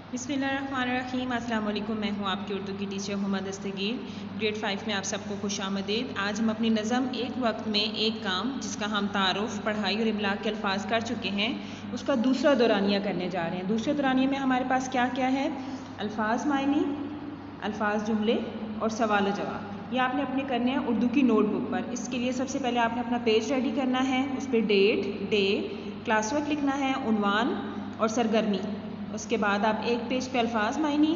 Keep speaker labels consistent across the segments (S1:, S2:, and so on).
S1: बिस्मिल्लाहिर्रहमानिर्रहीम। अस्सलाम वालेकुम। मैं हूँ आपकी उर्दू की टीचर मोहम्मद दस्तगीर। ग्रेड 5 में आप सबको खुशामदीद। आज हम अपनी नज़म एक वक्त में एक काम, जिसका हम तारुफ, पढ़ाई और इमला के अल्फाज कर चुके हैं, उसका दूसरा दौरानिया करने जा रहे हैं। दूसरे दौरानिया में हमारे पास क्या क्या है? अल्फाज मायनी, अल्फाज जुमले और सवाल जवाब। ये आपने अपने करने हैं उर्दू की नोटबुक पर। इसके लिए सबसे पहले आपने अपना पेज रेडी करना है। उस पर डेट, डे, क्लास वर्क लिखना है, उन्वान और सरगर्मी। उसके बाद आप एक पेज पे अल्फाज मायनी,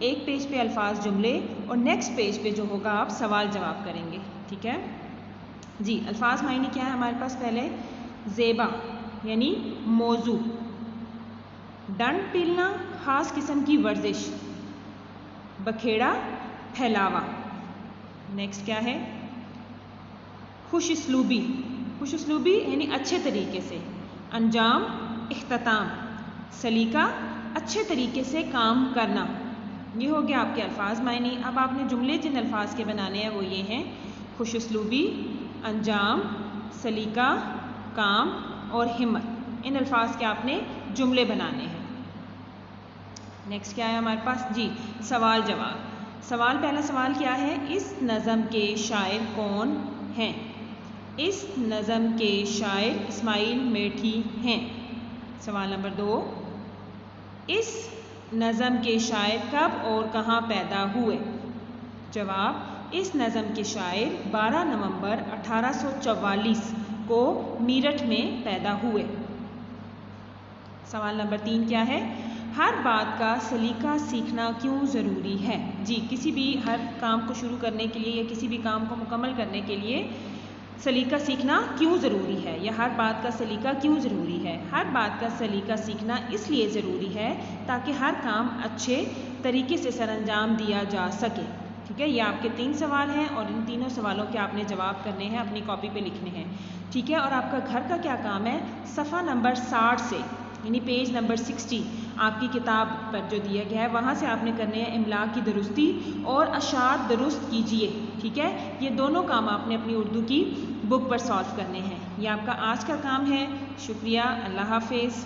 S1: एक पेज पे अल्फाज जुमले और नेक्स्ट पेज पे जो होगा आप सवाल जवाब करेंगे। ठीक है जी। अल्फाज मायनी क्या है हमारे पास? पहले ज़ेबा यानी मौजू, डंड पीलना ख़ास किस्म की वर्जिश, बखेड़ा फैलावा। नेक्स्ट क्या है? खुशउस्लूबी, खुशउस्लूबी यानी अच्छे तरीके से, अंजाम इख्तिताम, सलीका अच्छे तरीके से काम करना। ये हो गया आपके अल्फाज मायनी। अब आपने जुमले जिन अल्फाज के बनाने हैं वो ये हैं: खुशउस्लूबी, अंजाम, सलीका, काम और हिम्मत। इन अल्फाज के आपने जुमले बनाने हैं। नेक्स्ट क्या है हमारे पास जी? सवाल जवाब। सवाल, पहला सवाल क्या है? इस नज़म के शायर कौन हैं? इस नज़म के शायर इस्माइल मेठी हैं। सवाल नंबर 2, इस नज़म के शायर कब और कहाँ पैदा हुए? जवाब, इस नज़म के शायर 12 नवंबर 1844 को मीरठ में पैदा हुए। सवाल नंबर 3 क्या है? हर बात का सलीका सीखना क्यों ज़रूरी है? जी, किसी भी हर काम को शुरू करने के लिए या किसी भी काम को मुकम्मल करने के लिए सलीका सीखना क्यों ज़रूरी है, या हर बात का सलीका क्यों ज़रूरी है? हर बात का सलीका सीखना इसलिए ज़रूरी है ताकि हर काम अच्छे तरीके से सरअंजाम दिया जा सके। ठीक है, ये आपके 3 सवाल हैं और इन तीनों सवालों के आपने जवाब करने हैं, अपनी कॉपी पे लिखने हैं। ठीक है, और आपका घर का क्या काम है? सफ़ा नंबर 60 से यानी पेज नंबर 60 आपकी किताब पर जो दिया गया है वहाँ से आपने करने हैं इमला की दुरुस्ती और अशार दुरुस्त कीजिए। ठीक है, ये दोनों काम आपने अपनी उर्दू की बुक पर सॉल्व करने हैं। ये आपका आज का काम है। शुक्रिया, अल्लाह हाफिज़।